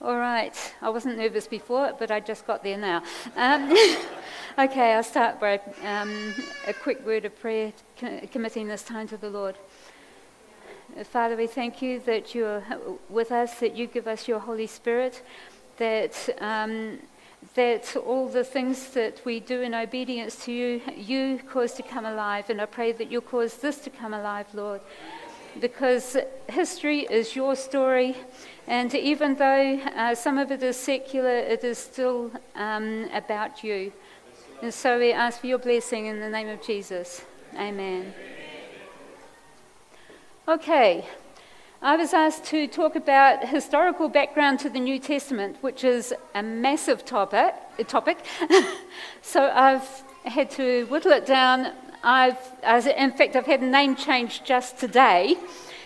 All right, I wasn't nervous before, but I just got there now. Okay, I'll start by a quick word of prayer, committing this time to the Lord. Father, we thank you that you're with us, that you give us your Holy Spirit, that all the things that we do in obedience to you, you cause to come alive. And I pray that you'll cause this to come alive, Lord, because history is your story. And even though some of it is secular, it is still about you. And so we ask for your blessing in the name of Jesus. Amen. Okay, I was asked to talk about historical background to the New Testament, which is a massive topic. So I've had to whittle it down. I've had a name change just today.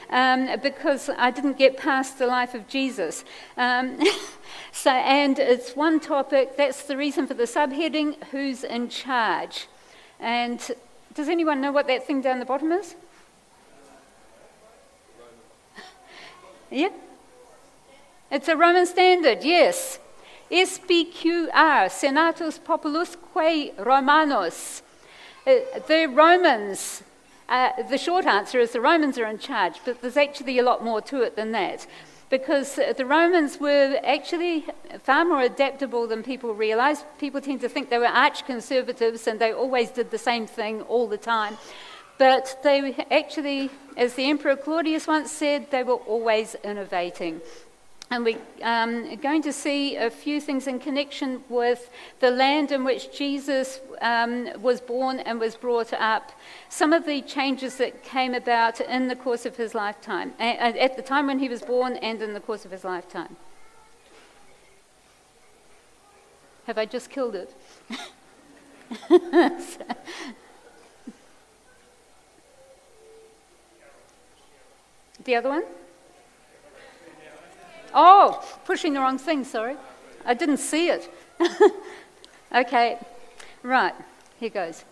Because I didn't get past the life of Jesus. And it's one topic, that's the reason for the subheading, who's in charge? And does anyone know what that thing down the bottom is? Yeah? It's a Roman standard, yes. SPQR, Senatus Populus Quae Romanos. The Romans... the short answer is the Romans are in charge, but there's actually a lot more to it than that, because the Romans were actually far more adaptable than people realize. People tend to think they were arch-conservatives and they always did the same thing all the time. But they actually, as the Emperor Claudius once said, they were always innovating. And we're going to see a few things in connection with the land in which Jesus was born and was brought up. Some of the changes that came about in the course of his lifetime, at the time when he was born and in the course of his lifetime. Have I just killed it? The other one? Oh, pushing the wrong thing, sorry. I didn't see it. Okay, right, here goes.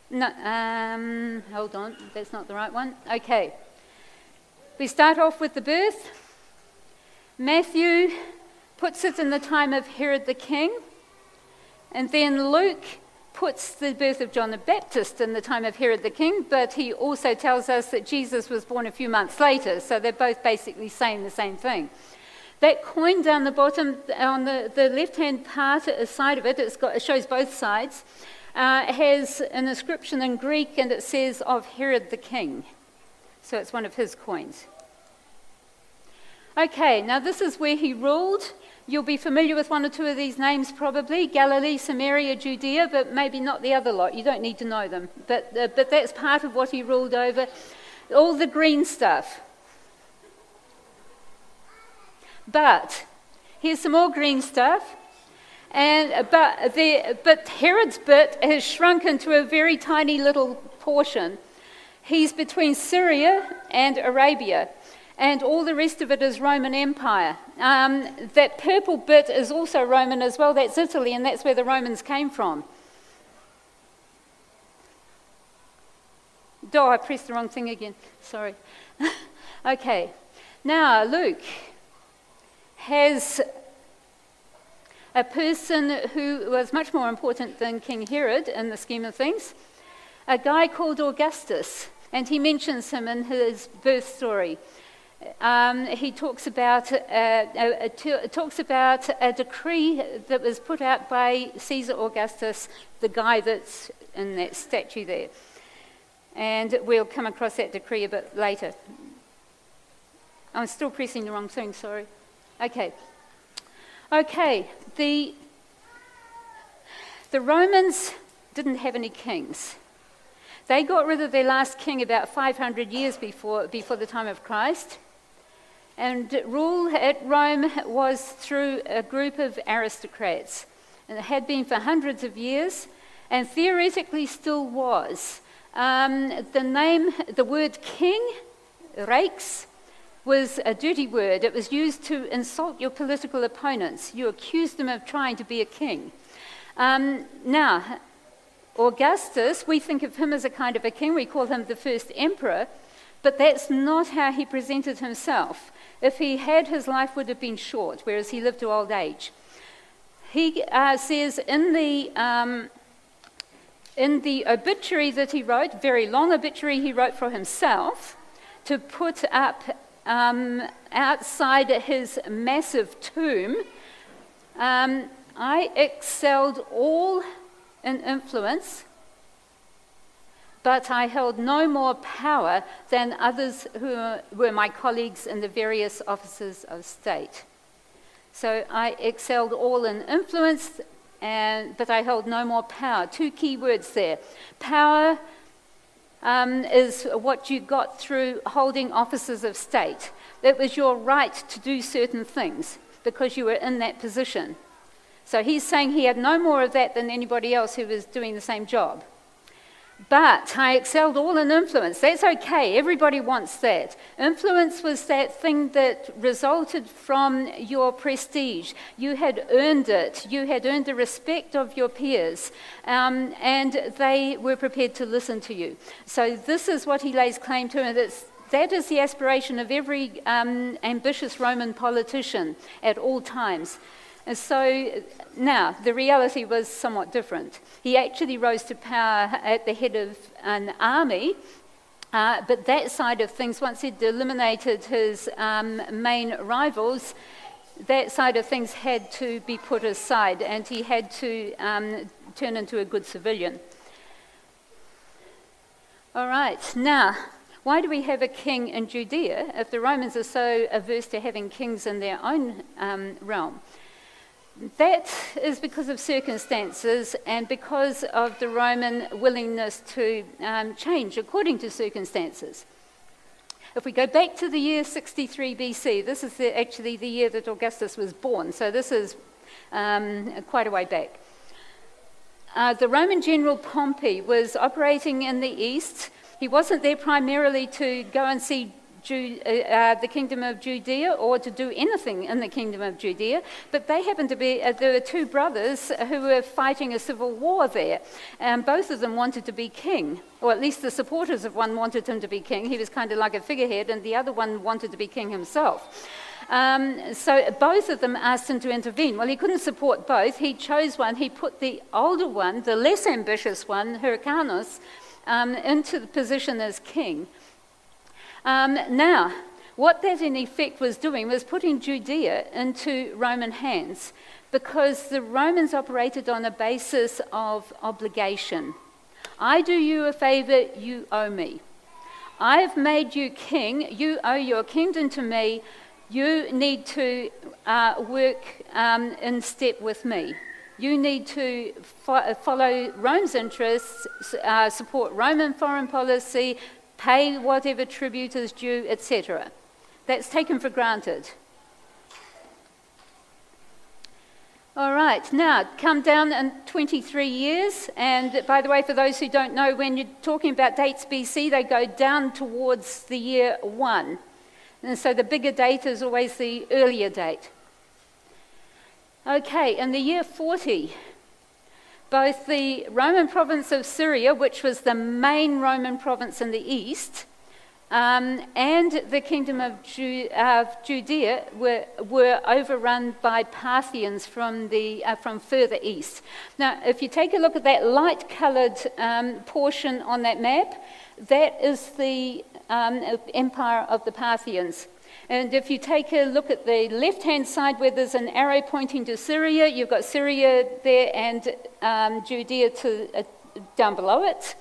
No, hold on, that's not the right one. Okay, we start off with the birth. Matthew puts it in the time of Herod the king, and then Luke puts the birth of John the Baptist in the time of Herod the king, but he also tells us that Jesus was born a few months later, so they're both basically saying the same thing. That coin down the bottom, on the left-hand side of it, it shows both sides, has an inscription in Greek, and it says, of Herod the king. So it's one of his coins. Okay, now this is where he ruled. You'll be familiar with one or two of these names probably, Galilee, Samaria, Judea, but maybe not the other lot. You don't need to know them. But that's part of what he ruled over. All the green stuff. But here's some more green stuff. But Herod's bit has shrunk into a very tiny little portion. He's between Syria and Arabia. And all the rest of it is Roman Empire. That purple bit is also Roman as well. That's Italy, and that's where the Romans came from. Oh, I pressed the wrong thing again. Sorry. Okay. Now, Luke has a person who was much more important than King Herod in the scheme of things, a guy called Augustus, and he mentions him in his birth story. He talks about a decree that was put out by Caesar Augustus, the guy that's in that statue there. And we'll come across that decree a bit later. I'm still pressing the wrong thing, sorry. Okay, the Romans didn't have any kings. They got rid of their last king about 500 years before the time of Christ. And rule at Rome was through a group of aristocrats. And it had been for hundreds of years, and theoretically still was. The word king, rex, was a dirty word. It was used to insult your political opponents. You accused them of trying to be a king. Now, Augustus, we think of him as a kind of a king. We call him the first emperor, but that's not how he presented himself. If he had, his life would have been short, whereas he lived to old age. He says in the obituary that he wrote, very long obituary he wrote for himself, to put up outside his massive tomb, I excelled all in influence, but I held no more power than others who were my colleagues in the various offices of state. So I excelled all in influence, but I held no more power. Two key words there. Power is what you got through holding offices of state. It was your right to do certain things because you were in that position. So he's saying he had no more of that than anybody else who was doing the same job. But I excelled all in influence. That's okay. Everybody wants that. Influence was that thing that resulted from your prestige. You had earned it. You had earned the respect of your peers. And they were prepared to listen to you. So this is what he lays claim to. And that is the aspiration of every ambitious Roman politician at all times. And so now, the reality was somewhat different. He actually rose to power at the head of an army, but that side of things, once he'd eliminated his main rivals, that side of things had to be put aside, and he had to turn into a good civilian. All right, now, why do we have a king in Judea if the Romans are so averse to having kings in their own realm? That is because of circumstances and because of the Roman willingness to change according to circumstances. If we go back to the year 63 BC, this is actually the year that Augustus was born, so this is quite a way back. The Roman general Pompey was operating in the east. He wasn't there primarily to go and see the kingdom of Judea or to do anything in the kingdom of Judea, but they happened to be, there were two brothers who were fighting a civil war there, and both of them wanted to be king, or at least the supporters of one wanted him to be king. He was kind of like a figurehead, and the other one wanted to be king himself. So both of them asked him to intervene. Well, he couldn't support both. He chose one. He put the older one, the less ambitious one, Hyrcanus, into the position as king. Now, what that in effect was doing was putting Judea into Roman hands, because the Romans operated on a basis of obligation. I do you a favor, you owe me. I've made you king, you owe your kingdom to me, you need to work in step with me. You need to follow Rome's interests, support Roman foreign policy, pay whatever tribute is due, etc. That's taken for granted. All right, now come down in 23 years, and by the way, for those who don't know, when you're talking about dates BC, they go down towards the year 1. And so the bigger date is always the earlier date. Okay, in the year 40, both the Roman province of Syria, which was the main Roman province in the east, and the kingdom of Judea were overrun by Parthians from further east. Now, if you take a look at that light-coloured portion on that map, that is the empire of the Parthians. And if you take a look at the left-hand side where there's an arrow pointing to Syria, you've got Syria there and Judea down below it.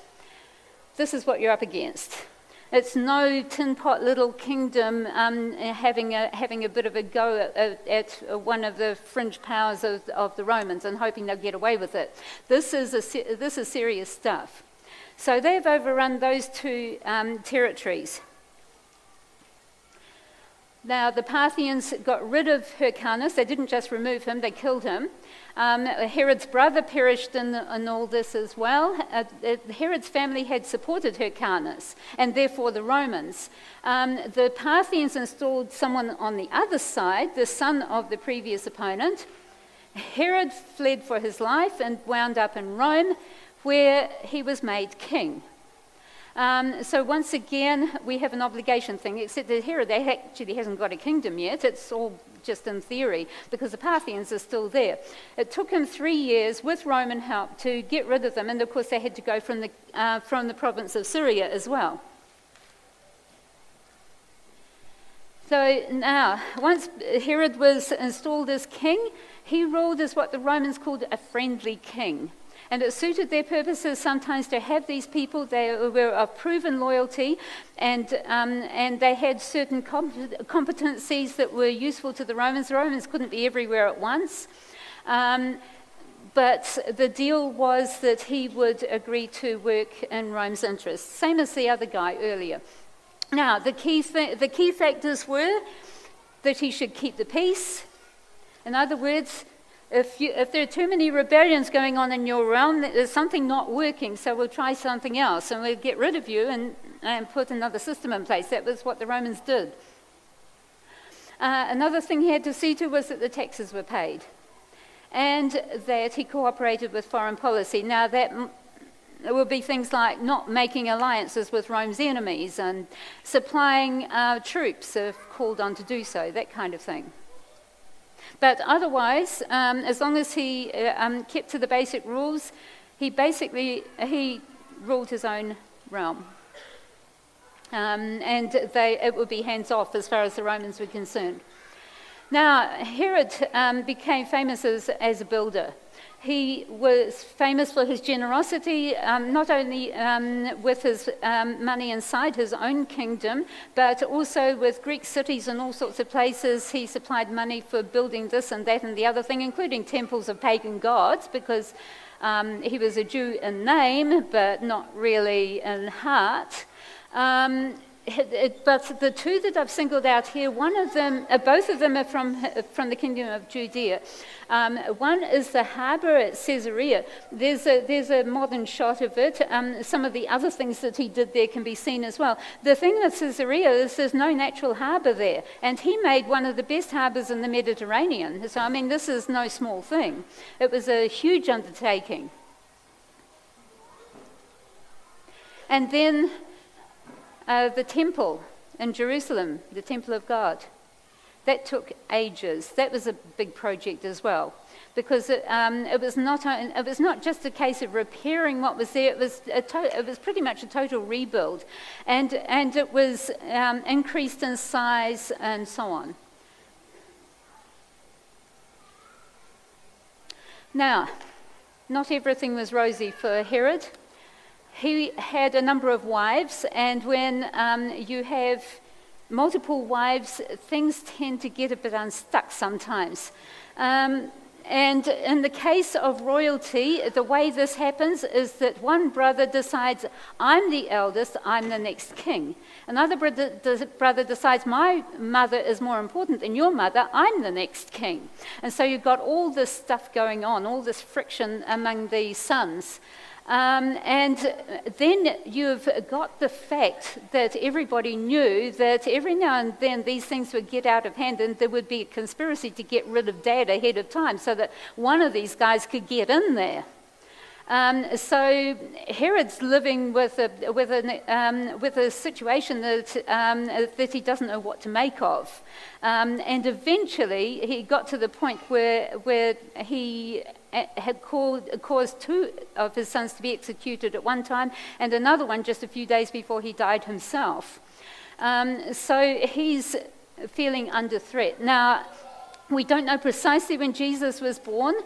This is what you're up against. It's no tin pot little kingdom having a bit of a go at one of the fringe powers of the Romans and hoping they'll get away with it. This is serious stuff. So they've overrun those two territories. Now, the Parthians got rid of Hyrcanus. They didn't just remove him, they killed him. Herod's brother perished in all this as well. Herod's family had supported Hyrcanus, and therefore the Romans. The Parthians installed someone on the other side, the son of the previous opponent. Herod fled for his life and wound up in Rome, where he was made king. So once again, we have an obligation thing, except that Herod actually hasn't got a kingdom yet. It's all just in theory, because the Parthians are still there. It took him 3 years with Roman help to get rid of them, and of course they had to go from the province of Syria as well. So now, once Herod was installed as king, he ruled as what the Romans called a friendly king. And it suited their purposes sometimes to have these people. They were of proven loyalty, and they had certain competencies that were useful to the Romans. The Romans couldn't be everywhere at once. But the deal was that he would agree to work in Rome's interests, same as the other guy earlier. Now, the key factors were that he should keep the peace. In other words, if there are too many rebellions going on in your realm, there's something not working, so we'll try something else, and we'll get rid of you and put another system in place. That was what the Romans did. Another thing he had to see to was that the taxes were paid, and that he cooperated with foreign policy. Now, that will be things like not making alliances with Rome's enemies and supplying troops if called on to do so, that kind of thing. But otherwise, as long as he kept to the basic rules, he ruled his own realm. And it would be hands-off as far as the Romans were concerned. Now, Herod became famous as a builder. He was famous for his generosity, not only with his money inside his own kingdom, but also with Greek cities and all sorts of places. He supplied money for building this and that and the other thing, including temples of pagan gods, because he was a Jew in name, but not really in heart. But the two that I've singled out here, both of them are from the kingdom of Judea. One is the harbour at Caesarea. There's a modern shot of it. Some of the other things that he did there can be seen as well. The thing with Caesarea is there's no natural harbour there, and he made one of the best harbours in the Mediterranean. So, I mean, this is no small thing. It was a huge undertaking. And then the temple in Jerusalem, the temple of God, that took ages. That was a big project as well, because it was not just a case of repairing what was there. It was pretty much a total rebuild, and it was increased in size and so on. Now, not everything was rosy for Herod. He had a number of wives, and when you have multiple wives, things tend to get a bit unstuck sometimes. And in the case of royalty, the way this happens is that one brother decides, I'm the eldest, I'm the next king. Another brother decides, my mother is more important than your mother, I'm the next king. And so you've got all this stuff going on, all this friction among the sons. And then you've got the fact that everybody knew that every now and then these things would get out of hand, and there would be a conspiracy to get rid of Dad ahead of time so that one of these guys could get in there. So Herod's living with a situation that he doesn't know what to make of, and eventually he got to the point where he had caused two of his sons to be executed at one time, and another one just a few days before he died himself. So he's feeling under threat. Now, we don't know precisely when Jesus was born,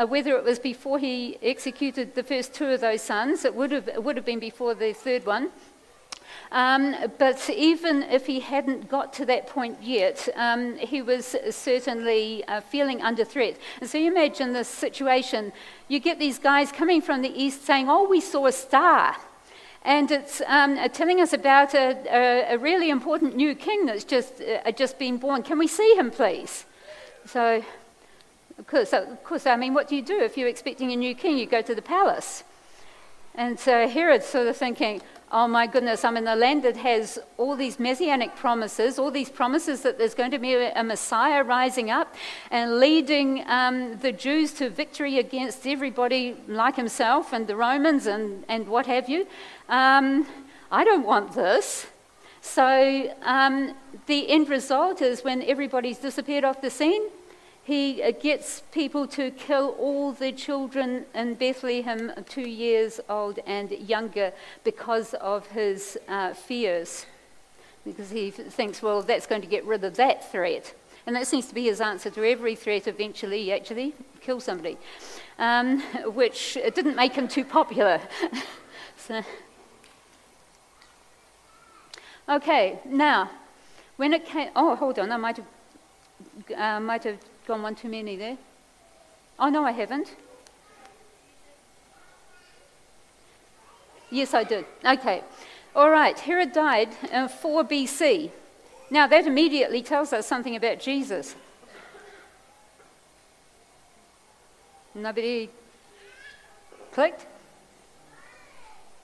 whether it was before he executed the first two of those sons. It would have been before the third one. But even if he hadn't got to that point yet, he was certainly feeling under threat. And so you imagine this situation. You get these guys coming from the east saying, oh, we saw a star. And it's telling us about a really important new king that's just been born. Can we see him, please? So, of course, I mean, what do you do if you're expecting a new king? You go to the palace. And so Herod's sort of thinking, oh my goodness, I'm in a land that has all these messianic promises, all these promises that there's going to be a Messiah rising up and leading the Jews to victory against everybody like himself and the Romans and what have you. I don't want this. So the end result is when everybody's disappeared off the scene, he gets people to kill all the children in Bethlehem 2 years old and younger because of his fears. Because he thinks, well, that's going to get rid of that threat. And that seems to be his answer to every threat eventually, actually, kill somebody, which didn't make him too popular. So. Okay, now, when it came... Oh, hold on, I might have gone one too many there. Oh, no, I haven't. Yes, I did. Okay. All right, Herod died in 4 BC. Now, that immediately tells us something about Jesus. Nobody clicked?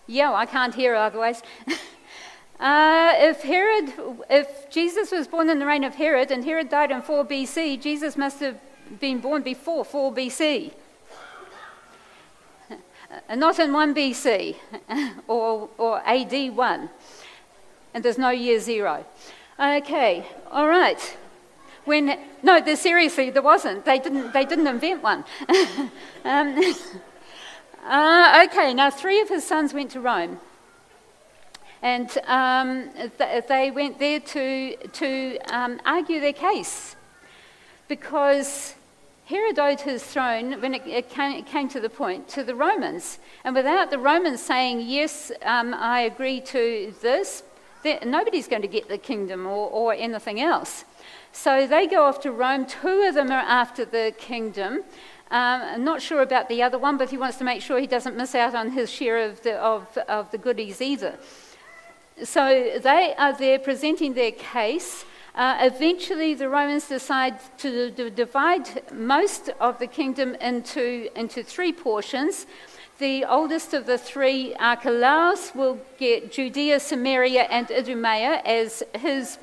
Yeah, I can't hear otherwise. If Jesus was born in the reign of Herod and Herod died in 4 BC, Jesus must have been born before 4 BC. Not in 1 BC or AD 1. And there's no year 0. Okay, all right. Seriously, there wasn't. They didn't invent one. Okay, now 3 of his sons went to Rome. And they went there to argue their case, because Herod owed his throne, when it came to the point, to the Romans. And without the Romans saying, yes, I agree to this, nobody's going to get the kingdom or anything else. So they go off to Rome. 2 of them are after the kingdom. I'm not sure about the other one, but he wants to make sure he doesn't miss out on his share of the goodies either. So they are there presenting their case. Eventually, the Romans decide to divide most of the kingdom into 3 portions. The oldest of the 3, Archelaus, will get Judea, Samaria, and Idumea as his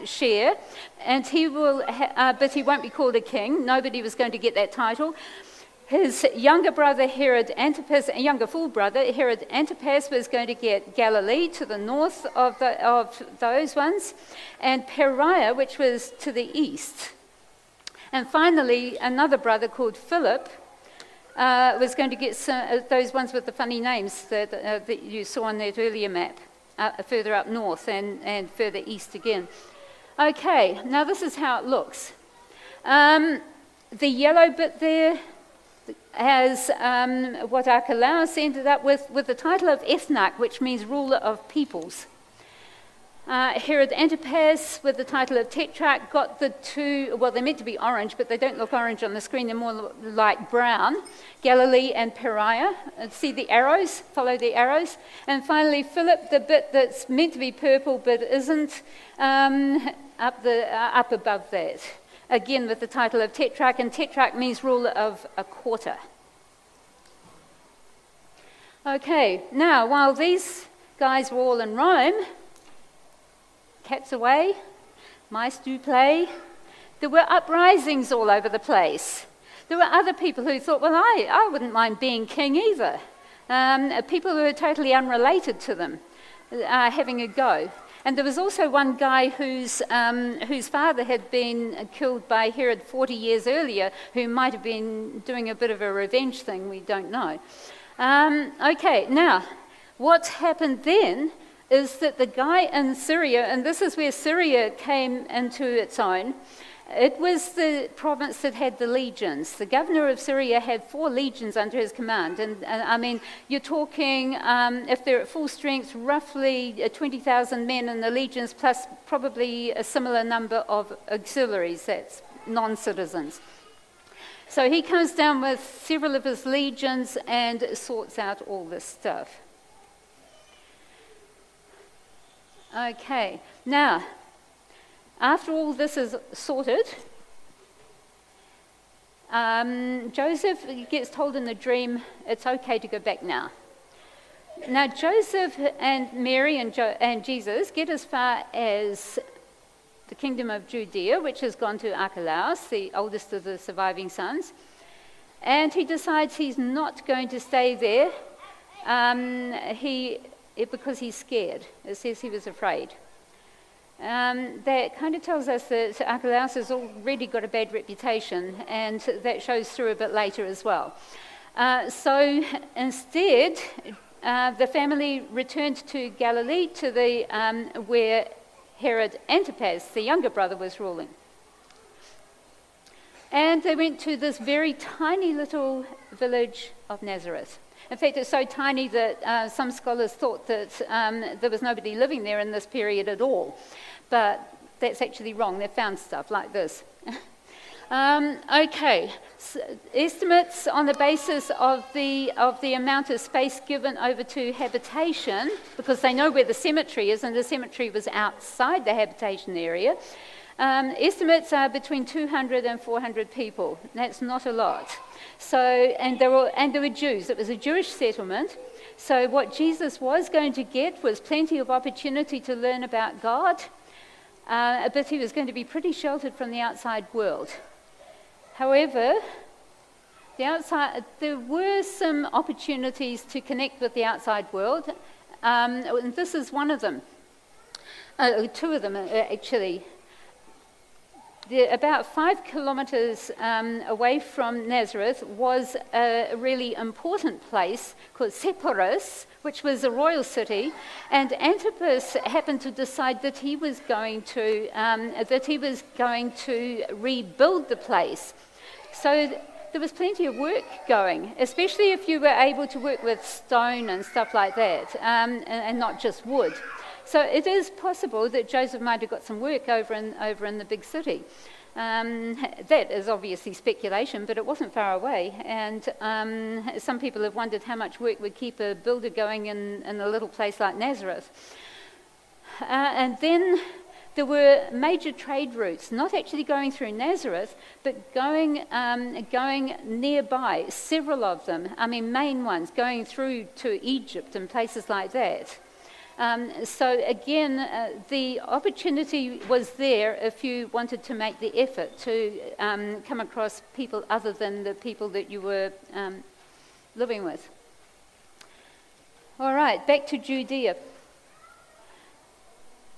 share, and he will, but he won't be called a king. Nobody was going to get that title. His younger brother, younger full brother, Herod Antipas, was going to get Galilee to the north of those ones, and Perea, which was to the east. And finally, another brother called Philip was going to get those ones with the funny names that you saw on that earlier map, further up north and further east again. Okay, now this is how it looks. The yellow bit there has what Archelaus ended up with the title of ethnarch, which means ruler of peoples. Herod Antipas, with the title of tetrarch, got the 2, well, they're meant to be orange, but they don't look orange on the screen, they're more like brown, Galilee and Perea. See the arrows? Follow the arrows. And finally, Philip, the bit that's meant to be purple but isn't, up above that. Again, with the title of tetrarch, and tetrarch means ruler of a quarter. Okay, now, while these guys were all in Rome, cats away, mice do play, there were uprisings all over the place. There were other people who thought, well, I wouldn't mind being king either. People who were totally unrelated to them having a go. And there was also one guy whose father had been killed by Herod 40 years earlier, who might have been doing a bit of a revenge thing, we don't know. Okay, now, what happened then is that the guy in Syria, and this is where Syria came into its own, it was the province that had the legions. The governor of Syria had 4 legions under his command. And I mean, you're talking, if they're at full strength, roughly 20,000 men in the legions, plus probably a similar number of auxiliaries, that's non-citizens. So he comes down with several of his legions and sorts out all this stuff. Okay, now, after all this is sorted, Joseph gets told in the dream, it's okay to go back now. Now, Joseph and Mary and Jesus get as far as the kingdom of Judea, which has gone to Archelaus, the oldest of the surviving sons, and he decides he's not going to stay there. He because he's scared. It says he was afraid. That kind of tells us that Archelaus has already got a bad reputation, and that shows through a bit later as well. So instead, the family returned to Galilee, to the where Herod Antipas, the younger brother, was ruling. And they went to this very tiny little village of Nazareth. In fact, it's so tiny that some scholars thought that there was nobody living there in this period at all. But that's actually wrong. They found stuff like this. Okay, so estimates on the basis of the amount of space given over to habitation, because they know where the cemetery is, and the cemetery was outside the habitation area. Estimates are between 200 and 400 people. That's not a lot. So, and there were Jews. It was a Jewish settlement. So what Jesus was going to get was plenty of opportunity to learn about God, but he was going to be pretty sheltered from the outside world. However, there were some opportunities to connect with the outside world, and this is one of them. Two of them, actually. About 5 kilometres away from Nazareth was a really important place called Sepphoris, which was a royal city, and Antipas happened to decide that he was going to rebuild the place. So there was plenty of work going, especially if you were able to work with stone and stuff like that, and not just wood. So it is possible that Joseph might have got some work over in the big city. That is obviously speculation, but it wasn't far away. And some people have wondered how much work would keep a builder going in a little place like Nazareth. And then there were major trade routes, not actually going through Nazareth, but going nearby, several of them. I mean, main ones, going through to Egypt and places like that. So again, the opportunity was there if you wanted to make the effort to come across people other than the people that you were living with. All right, back to Judea.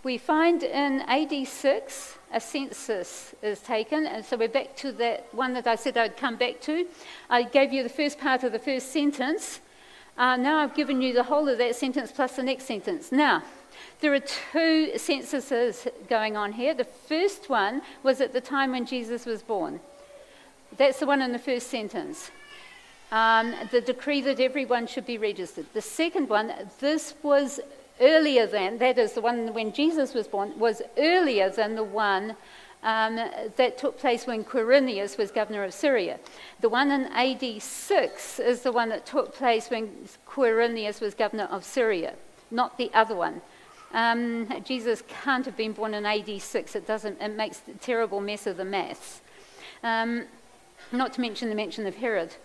We find in AD 6 a census is taken, and so we're back to that one that I said I'd come back to. I gave you the first part of the first sentence. Now I've given you the whole of that sentence plus the next sentence. Now, there are two censuses going on here. The first one was at the time when Jesus was born. That's the one in the first sentence. The decree that everyone should be registered. The second one, this was earlier than, that is the one when Jesus was born, was earlier than the one that took place when Quirinius was governor of Syria. The one in AD 6 is the one that took place when Quirinius was governor of Syria, not the other one. Jesus can't have been born in AD 6. It makes a terrible mess of the maths. Not to mention the mention of Herod.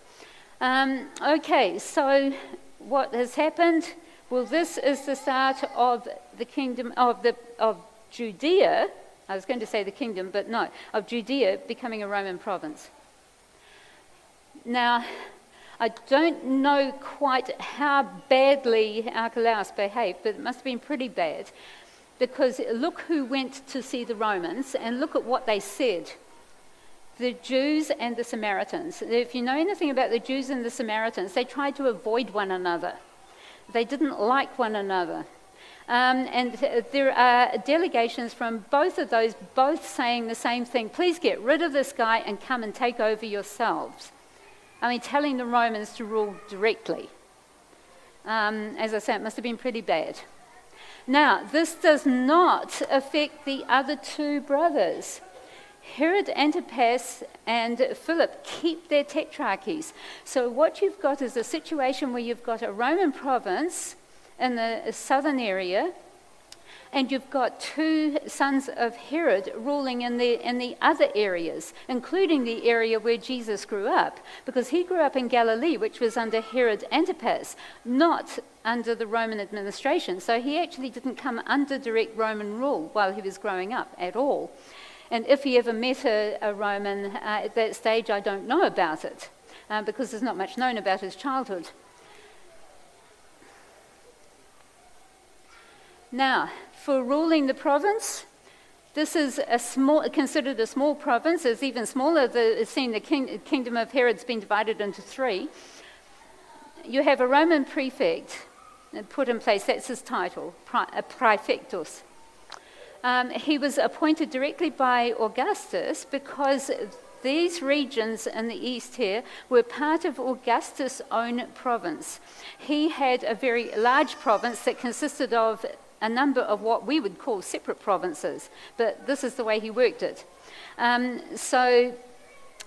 Okay, so what has happened? Well, this is the start of the kingdom of Judea. I was going to say the kingdom, but no, of Judea becoming a Roman province. Now, I don't know quite how badly Archelaus behaved, but it must have been pretty bad, because look who went to see the Romans, and look at what they said. The Jews and the Samaritans. If you know anything about the Jews and the Samaritans, they tried to avoid one another. They didn't like one another. And there are delegations from both of those, both saying the same thing. Please get rid of this guy and come and take over yourselves. I mean, telling the Romans to rule directly. As I say, it must have been pretty bad. Now, this does not affect the other two brothers. Herod Antipas and Philip keep their tetrarchies. So what you've got is a situation where you've got a Roman province in the southern area, and you've got two sons of Herod ruling in the other areas, including the area where Jesus grew up, because he grew up in Galilee, which was under Herod Antipas, not under the Roman administration. So he actually didn't come under direct Roman rule while he was growing up at all. And if he ever met a Roman at that stage, I don't know about it, because there's not much known about his childhood. Now, for ruling the province, this is considered a small province. It's even smaller. The kingdom of Herod's been divided into 3. You have a Roman prefect put in place. That's his title, praefectus. He was appointed directly by Augustus because these regions in the east here were part of Augustus' own province. He had a very large province that consisted of a number of what we would call separate provinces, but this is the way he worked it. So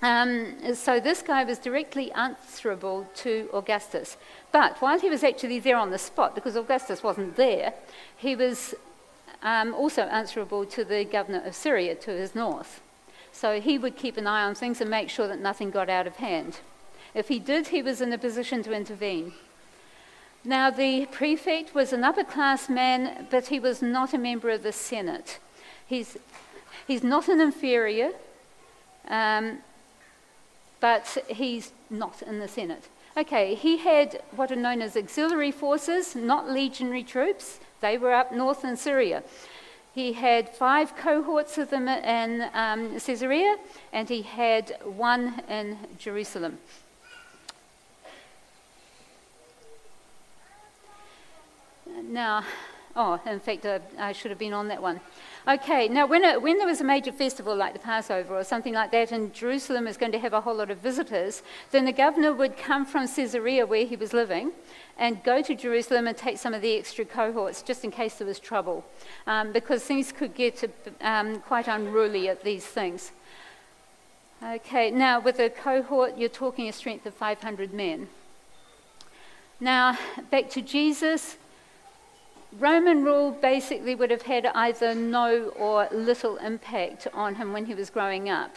this guy was directly answerable to Augustus. But while he was actually there on the spot, because Augustus wasn't there, he was also answerable to the governor of Syria to his north. So he would keep an eye on things and make sure that nothing got out of hand. If he did, he was in a position to intervene. Now, the prefect was an upper-class man, but he was not a member of the Senate. He's not an inferior, but he's not in the Senate. Okay, he had what are known as auxiliary forces, not legionary troops. They were up north in Syria. He had 5 cohorts of them in Caesarea, and he had 1 in Jerusalem. Now, in fact, I should have been on that one. Okay, now when there was a major festival like the Passover or something like that, and Jerusalem is going to have a whole lot of visitors, then the governor would come from Caesarea, where he was living, and go to Jerusalem and take some of the extra cohorts, just in case there was trouble, because things could get quite unruly at these things. Okay, now with a cohort, you're talking a strength of 500 men. Now, back to Jesus. Roman rule basically would have had either no or little impact on him when he was growing up.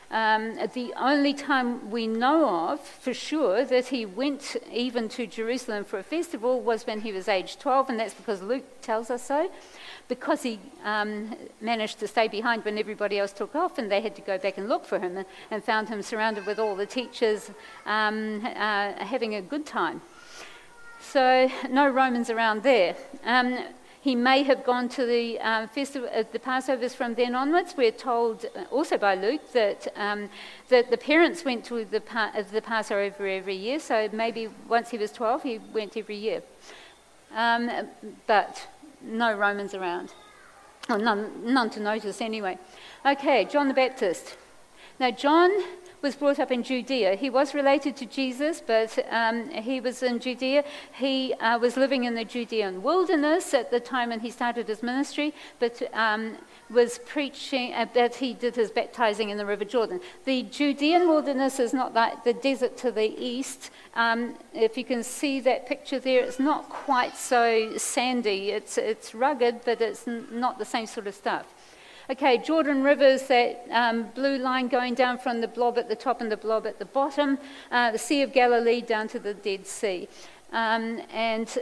The only time we know of, for sure, that he went even to Jerusalem for a festival was when he was age 12, and that's because Luke tells us so, because he managed to stay behind when everybody else took off, and they had to go back and look for him, and found him surrounded with all the teachers having a good time. So no Romans around there. He may have gone to the festival, the Passovers from then onwards. We're told also by Luke that the parents went to the Passover every year. So maybe once he was 12, he went every year. But no Romans around, or none to notice anyway. Okay, John the Baptist. Now John was brought up in Judea. He was related to Jesus, but he was in Judea. He was living in the Judean wilderness at the time when he started his ministry, but was preaching, that he did his baptizing in the River Jordan. The Judean wilderness is not like the desert to the east. If you can see that picture there, it's not quite so sandy. It's rugged, but it's not the same sort of stuff. Okay, Jordan River is that blue line going down from the blob at the top and the blob at the bottom, the Sea of Galilee down to the Dead Sea. And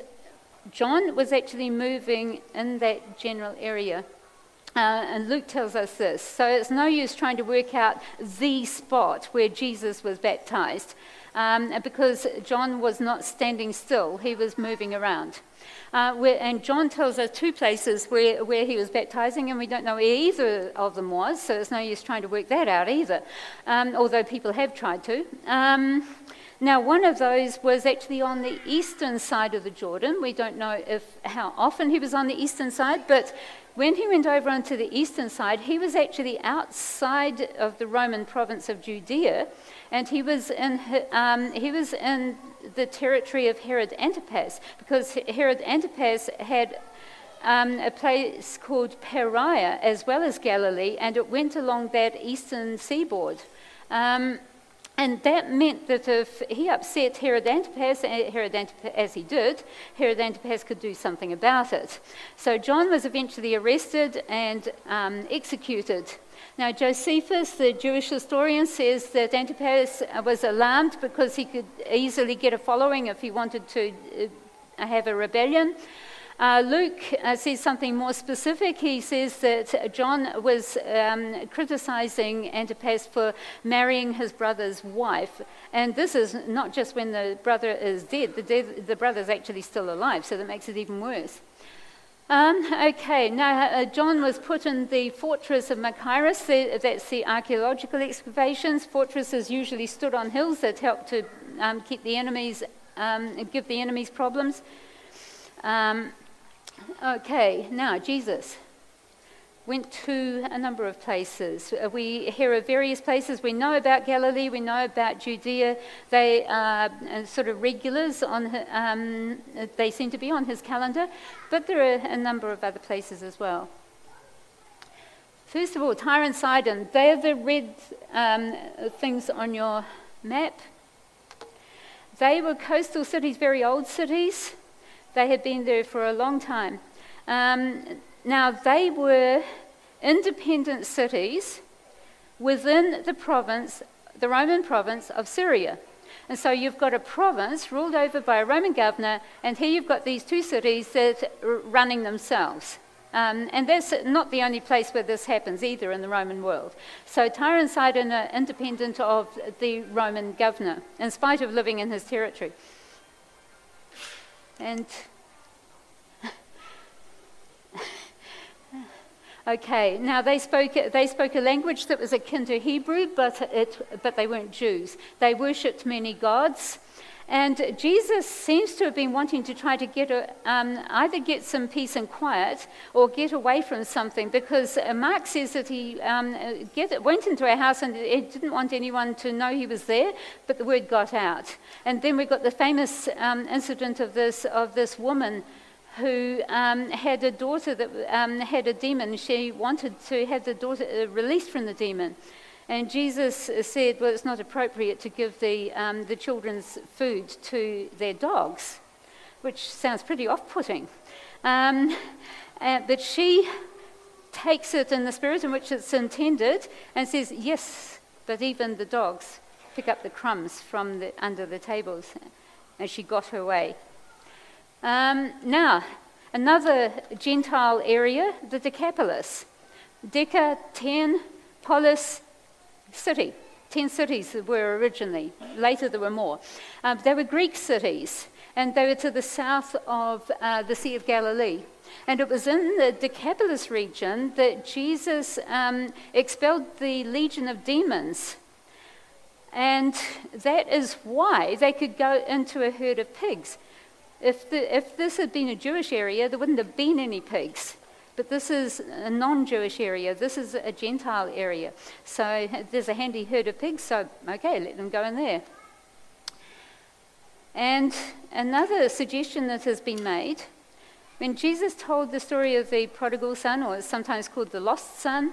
John was actually moving in that general area. And Luke tells us this. So it's no use trying to work out the spot where Jesus was baptized, because John was not standing still. He was moving around. And John tells us 2 places where he was baptizing, and we don't know where either of them was, so it's no use trying to work that out either, although people have tried to. Now, one of those was actually on the eastern side of the Jordan. We don't know how often he was on the eastern side, but when he went over onto the eastern side, he was actually outside of the Roman province of Judea, and he was in the territory of Herod Antipas, because Herod Antipas had a place called Perea as well as Galilee, and it went along that eastern seaboard. And that meant that if he upset Herod Antipas, as he did, Herod Antipas could do something about it. So John was eventually arrested and executed. Now, Josephus, the Jewish historian, says that Antipas was alarmed because he could easily get a following if he wanted to have a rebellion. Luke says something more specific. He says that John was criticizing Antipas for marrying his brother's wife. And this is not just when the brother is dead. The brother's actually still alive, so that makes it even worse. Okay, now John was put in the fortress of Machaerus. That's the archaeological excavations. Fortresses usually stood on hills that helped to keep the enemies, give the enemies problems. Okay, now Jesus went to a number of places. We hear of various places. We know about Galilee. We know about Judea. They are sort of regulars on. They seem to be on his calendar, but there are a number of other places as well. First of all, Tyre and Sidon. They are the red things on your map. They were coastal cities, very old cities. They had been there for a long time. Now, they were independent cities within the province, the Roman province of Syria. And so you've got a province ruled over by a Roman governor, and here you've got these two cities that are running themselves. And that's not the only place where this happens either in the Roman world. So Tyre and Sidon are independent of the Roman governor, in spite of living in his territory. And okay, now they spoke a language that was akin to Hebrew, but they weren't Jews. They worshipped many gods, and Jesus seems to have been wanting to try to either get some peace and quiet or get away from something, because Mark says that he went into a house and he didn't want anyone to know he was there, but the word got out. And then we got the famous incident of this woman who had a daughter that had a demon. She wanted to have the daughter released from the demon. And Jesus said, well, it's not appropriate to give the children's food to their dogs, which sounds pretty off-putting. But she takes it in the spirit in which it's intended and says, yes, but even the dogs pick up the crumbs from under the tables. And she got her way. Now, another Gentile area, the Decapolis. Deca, 10, polis, city. 10 cities were originally. Later there were more. They were Greek cities, and they were to the south of the Sea of Galilee. And it was in the Decapolis region that Jesus expelled the legion of demons. And that is why they could go into a herd of pigs. If this had been a Jewish area, there wouldn't have been any pigs. But this is a non-Jewish area. This is a Gentile area. So there's a handy herd of pigs, so okay, let them go in there. And another suggestion that has been made, when Jesus told the story of the prodigal son, or it's sometimes called the lost son,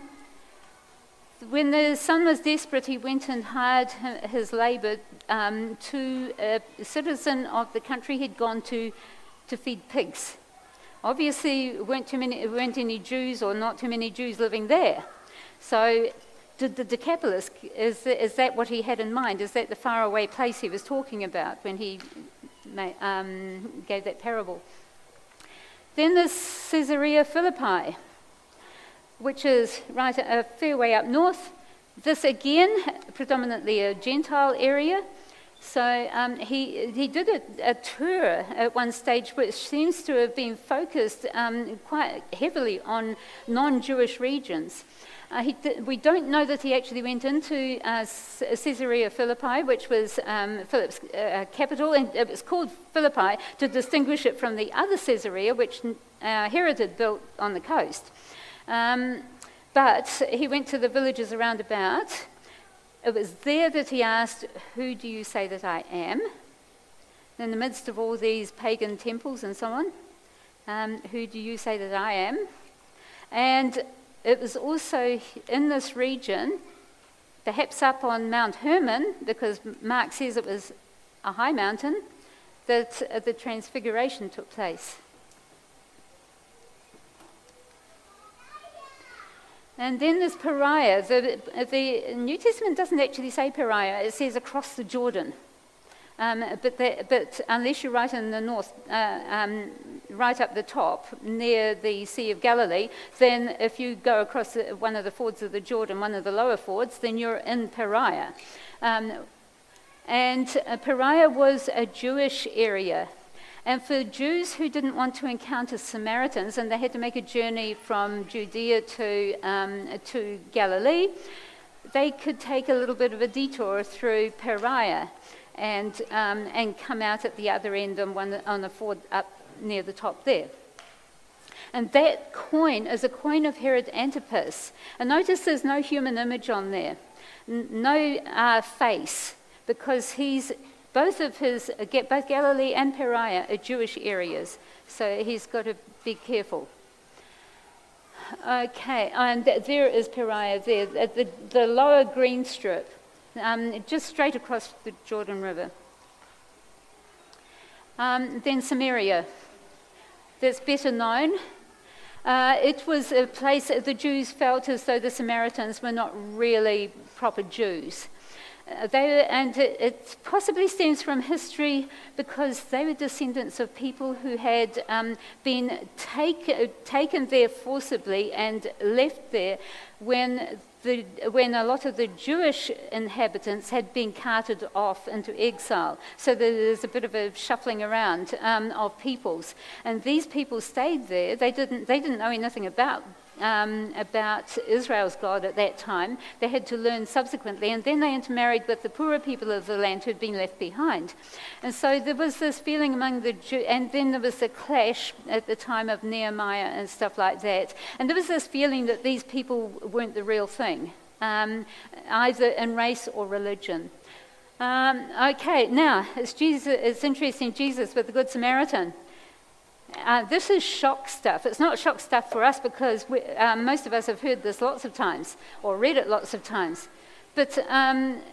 when the son was desperate, he went and hired his labour to a citizen of the country he'd gone to feed pigs. Obviously, weren't any Jews or not too many Jews living there. So the Decapolis, is that what he had in mind? Is that the faraway place he was talking about when he gave that parable? Then there's Caesarea Philippi, which is right a fair way up north. This again, predominantly a Gentile area. So he did a tour at one stage which seems to have been focused quite heavily on non-Jewish regions. We don't know that he actually went into Caesarea Philippi, which was Philip's capital, and it was called Philippi to distinguish it from the other Caesarea, which Herod had built on the coast. But he went to the villages around about. It was there that he asked, who do you say that I am? In the midst of all these pagan temples and so on, who do you say that I am? And it was also in this region, perhaps up on Mount Hermon, because Mark says it was a high mountain, that the transfiguration took place. And then there's Perea. The New Testament doesn't actually say Perea, it says across the Jordan. But unless you're right in the north, right up the top, near the Sea of Galilee, then if you go across one of the fords of the Jordan, one of the lower fords, then you're in Perea. And Perea was a Jewish area. And for Jews who didn't want to encounter Samaritans, and they had to make a journey from Judea to Galilee, they could take a little bit of a detour through Perea and come out at the other end on the ford up near the top there. And that coin is a coin of Herod Antipas. And notice there's no human image on there, no face, because both Galilee and Perea are Jewish areas, so he's got to be careful. Okay, and there is Perea there, at the lower green strip, just straight across the Jordan River. Then Samaria, that's better known. It was a place that the Jews felt as though the Samaritans were not really proper Jews. It possibly stems from history because they were descendants of people who had been taken there forcibly and left there when a lot of the Jewish inhabitants had been carted off into exile. So there's a bit of a shuffling around of peoples. And these people stayed there. They didn't know anything about Israel's God at that time. They had to learn subsequently, and then they intermarried with the poorer people of the land who'd been left behind. And so there was this feeling among the Jews, and then there was a clash at the time of Nehemiah and stuff like that. And there was this feeling that these people weren't the real thing, either in race or religion. Okay, now it's interesting, Jesus with the Good Samaritan. This is shock stuff. It's not shock stuff for us because most of us have heard this lots of times or read it lots of times. But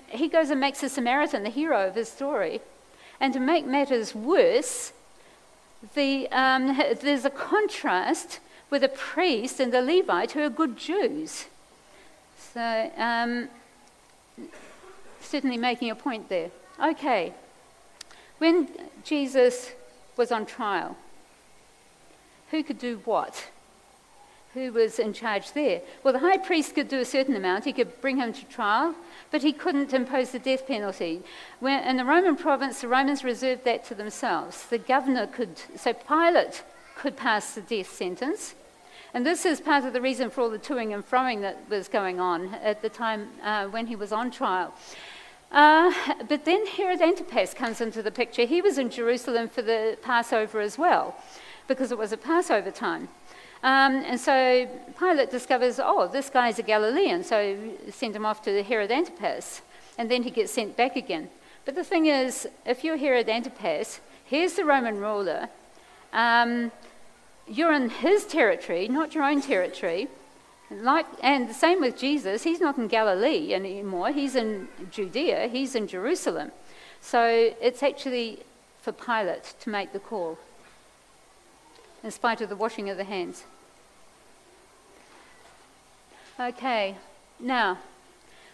he goes and makes a Samaritan the hero of his story. And to make matters worse, there's a contrast with a priest and a Levite who are good Jews. So certainly making a point there. Okay, when Jesus was on trial, who could do what? Who was in charge there? Well, the high priest could do a certain amount. He could bring him to trial, but he couldn't impose the death penalty. In the Roman province, the Romans reserved that to themselves. The governor so Pilate could pass the death sentence. And this is part of the reason for all the toing and froing that was going on at the time when he was on trial. But then Herod Antipas comes into the picture. He was in Jerusalem for the Passover as well, because it was a Passover time. And so Pilate discovers, this guy's a Galilean, so send him off to Herod Antipas, and then he gets sent back again. But the thing is, if you're Herod Antipas, here's the Roman ruler, you're in his territory, not your own territory, and the same with Jesus. He's not in Galilee anymore, he's in Judea, he's in Jerusalem. So it's actually for Pilate to make the call, in spite of the washing of the hands. Okay, now,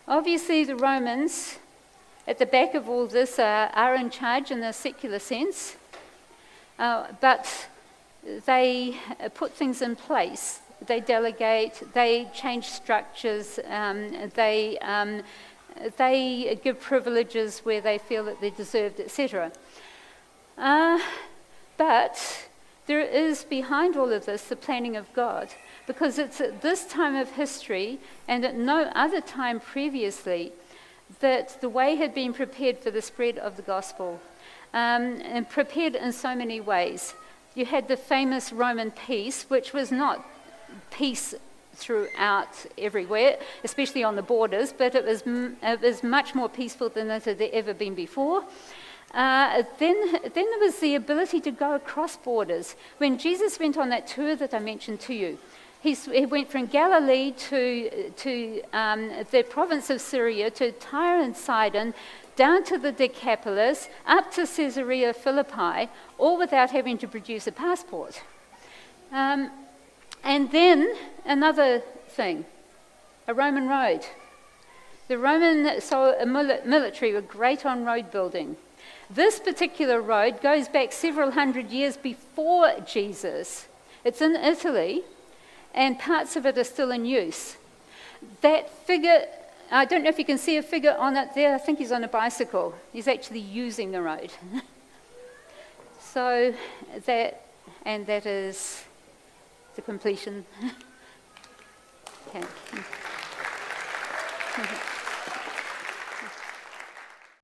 obviously the Romans, at the back of all this, are in charge in a secular sense, but they put things in place. They delegate, they change structures, they give privileges where they feel that they're deserved, etc. But there is behind all of this the planning of God, because it's at this time of history and at no other time previously that the way had been prepared for the spread of the gospel, and prepared in so many ways. You had the famous Roman peace, which was not peace throughout everywhere, especially on the borders, but it was much more peaceful than it had ever been before. Then there was the ability to go across borders. When Jesus went on that tour that I mentioned to you, he went from Galilee to the province of Syria, to Tyre and Sidon, down to the Decapolis, up to Caesarea Philippi, all without having to produce a passport. And then another thing, a Roman road. The Roman military were great on road building. This particular road goes back several hundred years before Jesus. It's in Italy, and parts of it are still in use. That figure, I don't know if you can see a figure on it there. I think he's on a bicycle. He's actually using the road. So that is the completion. Okay.